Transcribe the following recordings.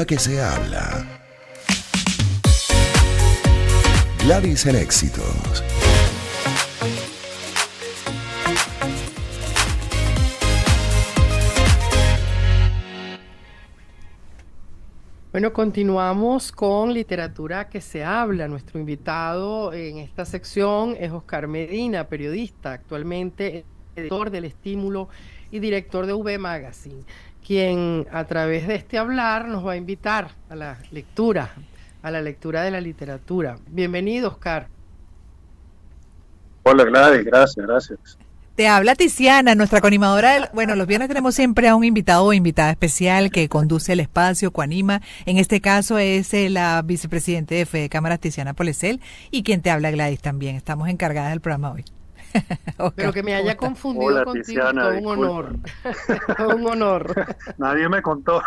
Que se habla. Gladys en Éxitos. Bueno, continuamos con Literatura que se habla. Nuestro invitado en esta sección es Oscar Medina, periodista, actualmente editor del Estímulo y director de V Magazine, quien a través de este hablar nos va a invitar a la lectura de la literatura. Bienvenido, Oscar. Hola Gladys, gracias. Te habla Tiziana, nuestra coanimadora. Bueno, los viernes tenemos siempre a un invitado o invitada especial que conduce el espacio, coanima. En este caso es la vicepresidente de Fede Cámaras, Tiziana Polesel, y quien te habla, Gladys, también. Estamos encargadas del programa hoy. Oscar, pero que me haya confundido Hola, contigo, Tiziana, todo un honor. Todo un honor. Nadie me contó.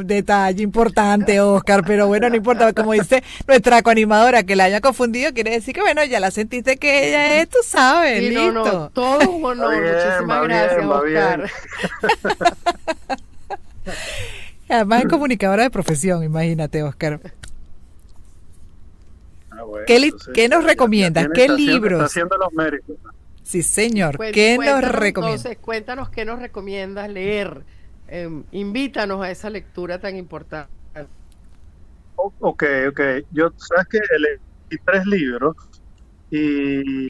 Detalle importante, Oscar, pero bueno, no importa, como dice nuestra coanimadora, que la haya confundido, quiere decir que bueno, ya la sentiste que ella es, tú sabes, sí, listo. No, todo un honor, bien, muchísimas gracias, Oscar. Además es comunicadora de profesión, imagínate, Oscar. Bueno, ¿Qué nos recomiendas? ¿Qué libros? Está haciendo los méritos. Sí, señor. ¿Qué nos recomiendas? Entonces, cuéntanos qué nos recomiendas leer. Invítanos a esa lectura tan importante. Ok. Yo, sabes que elegí 3 libros y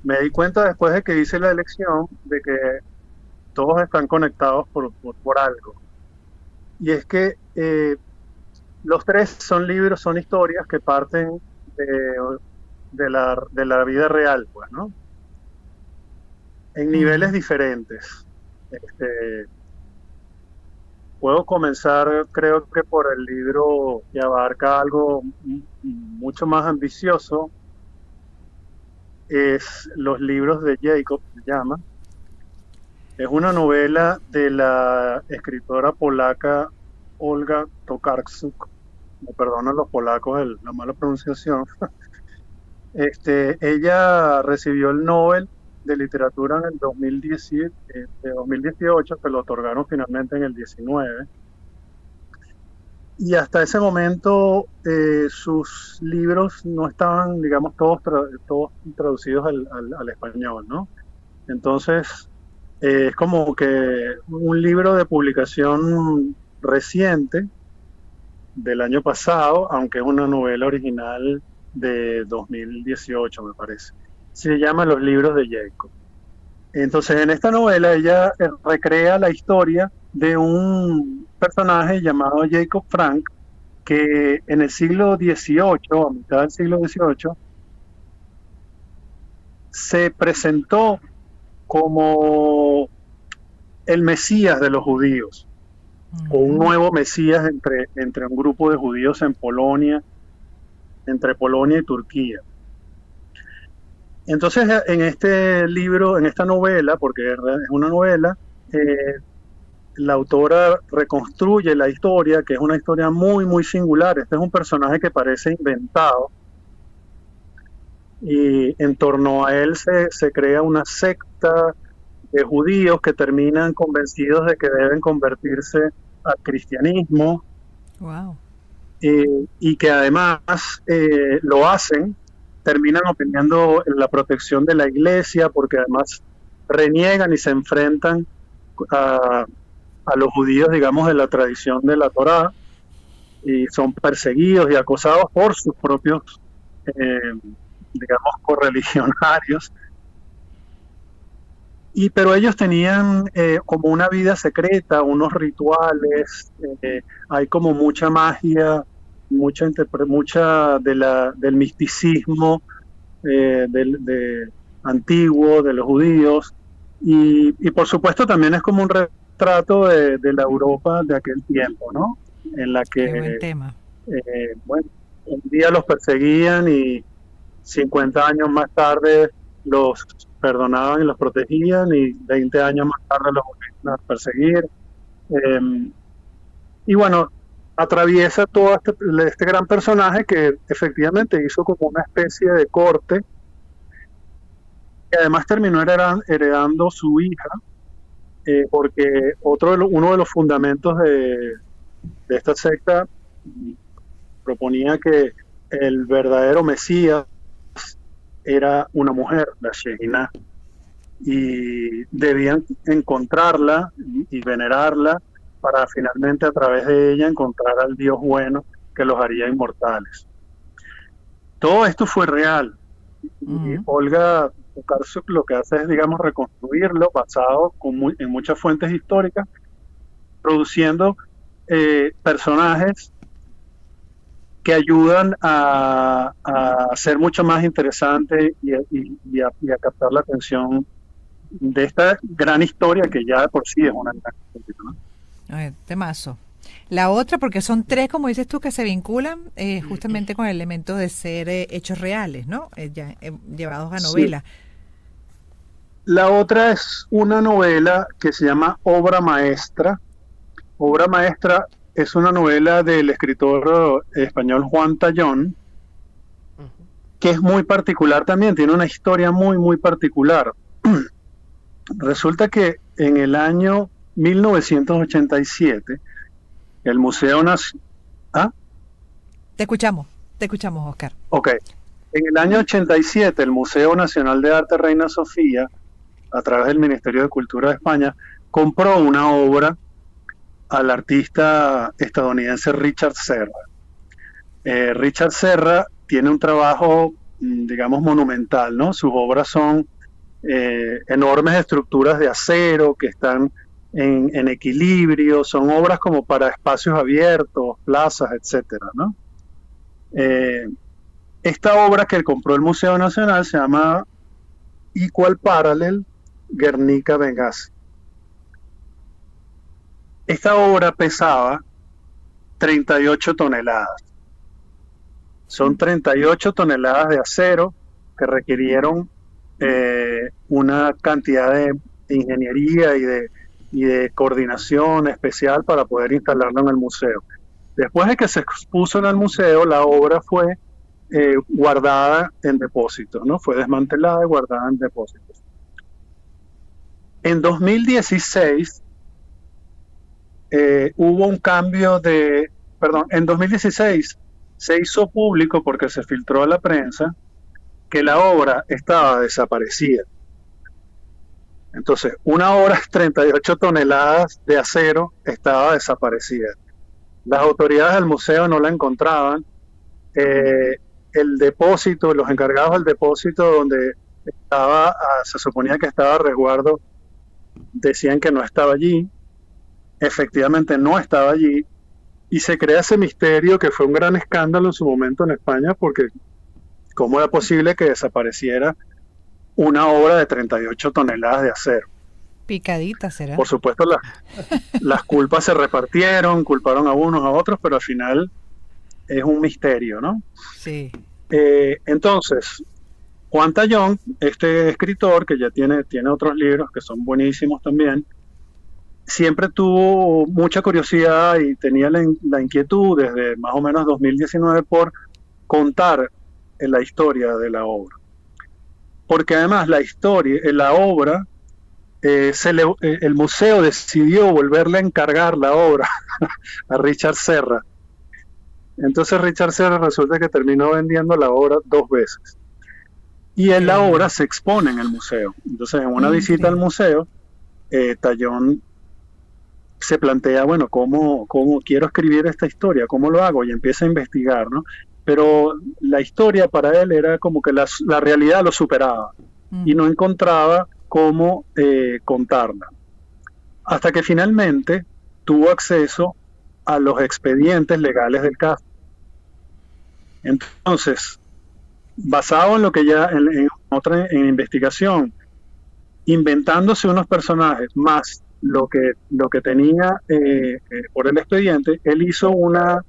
me di cuenta después de que hice la elección de que todos están conectados por algo. Y es que los 3 son historias que parten de la vida real, pues, ¿no? En niveles diferentes. Puedo comenzar, creo que por el libro que abarca algo mucho más ambicioso, es los libros de Jacob, se llama. Es una novela de la escritora polaca Olga Tokarczuk. Me perdonan los polacos la mala pronunciación. Ella recibió el Nobel de Literatura en el 2018, que lo otorgaron finalmente en el 19. Y hasta ese momento sus libros no estaban, digamos, todos traducidos al español, ¿no? Entonces, es como que un libro de publicación reciente del año pasado, aunque es una novela original de 2018, me parece. Se llama Los libros de Jacob. Entonces, en esta novela ella recrea la historia de un personaje llamado Jacob Frank, que en el siglo XVIII, a mitad del siglo XVIII, se presentó como el Mesías de los judíos, o un nuevo Mesías entre un grupo de judíos en Polonia, entre Polonia y Turquía. Entonces, en este libro, en esta novela, porque es una novela, la autora reconstruye la historia, que es una historia muy, muy singular. Este es un personaje que parece inventado, y en torno a él se crea una secta de judíos que terminan convencidos de que deben convertirse al cristianismo. Wow. Y que además lo hacen, terminan obteniendo la protección de la iglesia, porque además reniegan y se enfrentan a los judíos, digamos, de la tradición de la Torá, y son perseguidos y acosados por sus propios, digamos, correligionarios. Pero ellos tenían como una vida secreta, unos rituales, hay como mucha magia, mucha del misticismo antiguo de los judíos, y por supuesto también es como un retrato de la Europa de aquel tiempo, ¿no? En la que, qué buen tema. Bueno, un día los perseguían y 50 años más tarde los perdonaban y los protegían, y 20 años más tarde los volvían a perseguir. Y bueno, atraviesa todo este gran personaje que efectivamente hizo como una especie de corte, que además terminó heredando su hija, porque uno de los fundamentos de esta secta proponía que el verdadero Mesías era una mujer, la Shekhinah, y debían encontrarla y venerarla para finalmente a través de ella encontrar al Dios bueno que los haría inmortales. Todo esto fue real. Y Olga Tokarczuk lo que hace es, digamos, reconstruirlo basado en muchas fuentes históricas, produciendo personajes que ayudan a ser mucho más interesante y a captar la atención de esta gran historia que ya de por sí es una gran historia, ¿no? Temazo. La otra, porque son tres, como dices tú, que se vinculan justamente con el elemento de ser hechos reales, ¿no? Llevados a novela. Sí. La otra es una novela que se llama Obra Maestra. Obra Maestra es una novela del escritor español Juan Tallón, que es muy particular también, tiene una historia muy, muy particular. Resulta que en el año 1987, el Museo Nacional... ¿Ah? Te escuchamos, Oscar. Ok. En el año 87, el Museo Nacional de Arte Reina Sofía, a través del Ministerio de Cultura de España, compró una obra al artista estadounidense Richard Serra. Richard Serra tiene un trabajo, digamos, monumental, ¿no? Sus obras son enormes estructuras de acero que están en equilibrio, son obras como para espacios abiertos, plazas, etcétera, ¿no? Esta obra que compró el Museo Nacional se llama Equal Parallel Guernica Benghazi. Esta obra pesaba 38 toneladas. Son 38 toneladas de acero que requirieron una cantidad de ingeniería y de coordinación especial para poder instalarlo en el museo. Después de que se expuso en el museo, la obra fue guardada en depósitos, ¿no? Fue desmantelada y guardada en depósitos. En 2016 hubo un cambio en 2016 se hizo público porque se filtró a la prensa que la obra estaba desaparecida. Entonces, una obra de 38 toneladas de acero estaba desaparecida. Las autoridades del museo no la encontraban. El depósito, los encargados del depósito donde estaba, se suponía que estaba a resguardo, decían que no estaba allí. Efectivamente no estaba allí. Y se crea ese misterio que fue un gran escándalo en su momento en España, porque ¿cómo era posible que desapareciera una obra de 38 toneladas de acero? Picadita será. Por supuesto, las culpas se repartieron, culparon a unos a otros, pero al final es un misterio, ¿no? Sí. Entonces, Juan Tallón, este escritor que ya tiene otros libros que son buenísimos también, siempre tuvo mucha curiosidad y tenía la inquietud desde más o menos 2019 por contar la historia de la obra. Porque además la obra, el museo decidió volverle a encargar la obra a Richard Serra. Entonces Richard Serra resulta que terminó vendiendo la obra 2 veces. Y la obra se expone en el museo. Entonces en una visita al museo, Tallón se plantea, bueno, ¿cómo quiero escribir esta historia? ¿Cómo lo hago? Y empieza a investigar, ¿no? Pero la historia para él era como que la realidad lo superaba y no encontraba cómo contarla. Hasta que finalmente tuvo acceso a los expedientes legales del caso. Entonces, basado en lo que ya en investigación, inventándose unos personajes más lo que tenía por el expediente, él hizo una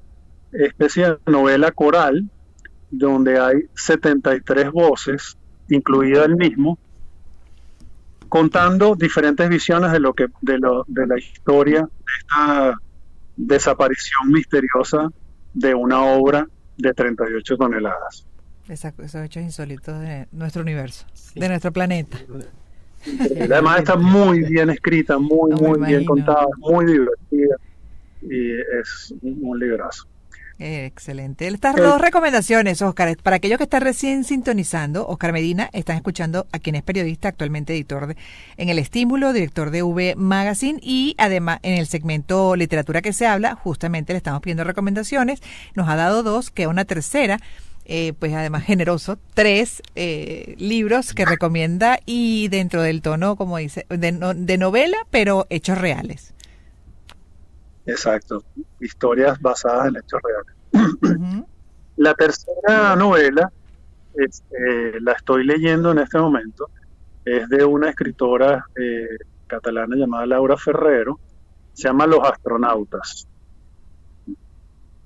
especie de novela coral donde hay 73 voces, incluida él mismo, contando diferentes visiones de la historia de esta desaparición misteriosa de una obra de 38 toneladas. Exacto, esos hechos insólitos de nuestro universo, sí, de nuestro planeta. Increíble. Además está muy bien escrita, muy, No me muy bien imagino. contada, muy divertida y es un librazo. Excelente. Estas El, dos recomendaciones, Oscar, para aquellos que están recién sintonizando, Oscar Medina, están escuchando a quien es periodista, actualmente editor en El Estímulo, director de V Magazine, y además en el segmento Literatura que se habla, justamente le estamos pidiendo recomendaciones. Nos ha dado dos, que una tercera, pues además generoso, tres libros que recomienda y dentro del tono, como dice, de novela, pero hechos reales. exacto, historias basadas en hechos reales. Uh-huh. La tercera novela la estoy leyendo en este momento. Es de una escritora catalana llamada Laura Ferrero. Se llama Los astronautas.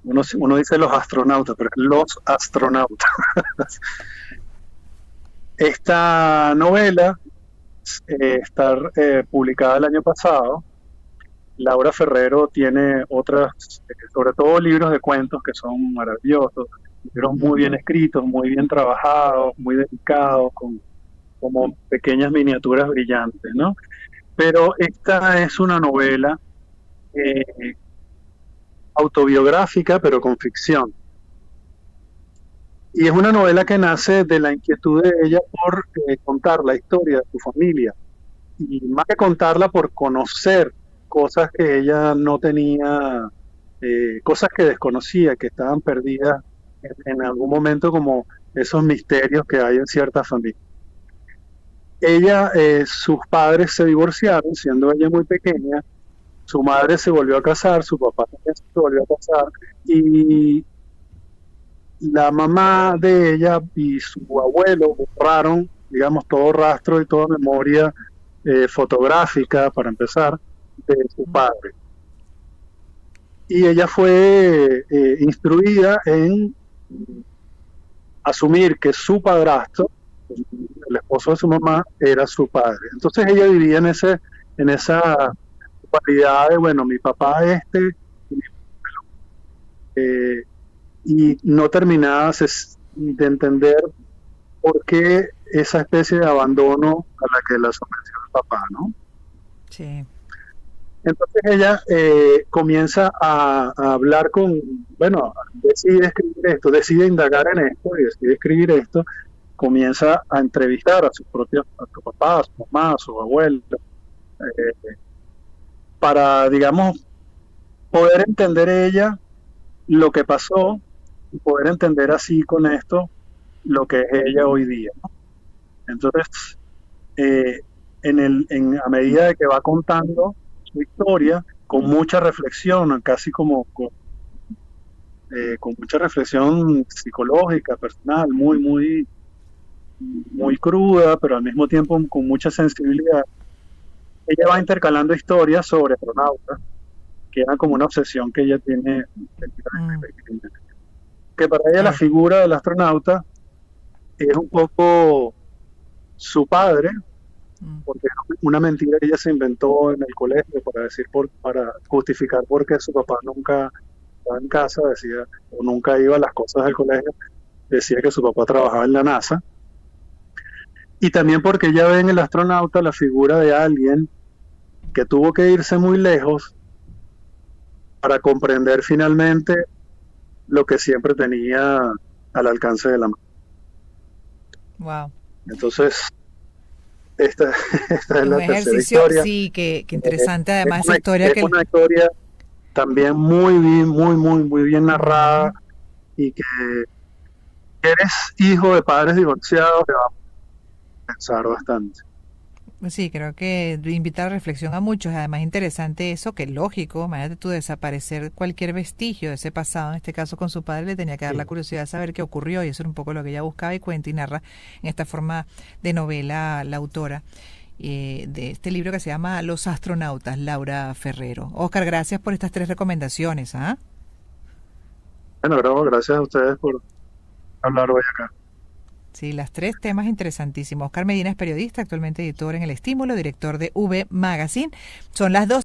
Uno dice los astronautas, pero es los astronautas. Esta novela está publicada el año pasado. Laura Ferrero tiene otras, sobre todo libros de cuentos que son maravillosos, libros muy bien escritos, muy bien trabajados, muy dedicados, con como pequeñas miniaturas brillantes, ¿no? Pero esta es una novela autobiográfica, pero con ficción. Y es una novela que nace de la inquietud de ella por contar la historia de su familia. Y más que contarla, por conocer cosas que ella no tenía, cosas que desconocía, que estaban perdidas en algún momento, como esos misterios que hay en ciertas familias. Ella, sus padres se divorciaron siendo ella muy pequeña, su madre se volvió a casar, su papá también se volvió a casar, y la mamá de ella y su abuelo borraron, digamos, todo rastro y toda memoria fotográfica, para empezar, de su padre. Y ella fue instruida en asumir que su padrastro, el esposo de su mamá, era su padre. Entonces ella vivía en esa cualidad de, bueno, mi papá y no terminaba de entender por qué esa especie de abandono a la que la sometió el papá, ¿no? Sí. Entonces ella comienza a hablar bueno, decide escribir esto, decide indagar en esto y decide escribir esto, comienza a entrevistar a su papá, a su mamá, a su abuelo, para, digamos, poder entender ella lo que pasó y poder entender así con esto lo que es ella hoy día, ¿no? Entonces, a medida de que va contando su historia, con mucha reflexión, casi como con mucha reflexión psicológica, personal, muy, muy, muy cruda, pero al mismo tiempo con mucha sensibilidad, ella va intercalando historias sobre astronautas, que era como una obsesión que ella tiene, que para ella la figura del astronauta es un poco su padre, porque es una mentira que ella se inventó en el colegio para justificar por qué su papá nunca estaba en casa, decía, o nunca iba a las cosas del colegio, decía que su papá trabajaba en la NASA, y también porque ella ve en el astronauta la figura de alguien que tuvo que irse muy lejos para comprender finalmente lo que siempre tenía al alcance de la mano. Wow. Entonces, esta es la tercera historia. Sí, que interesante además esa historia. Es una historia también muy bien, muy bien narrada, y que eres hijo de padres divorciados, te va a pensar bastante. Sí, creo que invita a reflexión a muchos. Además, interesante eso, que lógico, imagínate tú desaparecer cualquier vestigio de ese pasado, en este caso con su padre, le tenía que dar la curiosidad de saber qué ocurrió, y eso era un poco lo que ella buscaba y cuenta y narra en esta forma de novela la autora de este libro que se llama Los astronautas, Laura Ferrero. Oscar, gracias por estas tres recomendaciones. ¿Ah? Bueno, bravo, gracias a ustedes por hablar hoy acá. Sí, las tres temas interesantísimos. Oscar Medina es periodista, actualmente editor en El Estímulo, director de V Magazine. Son las 2.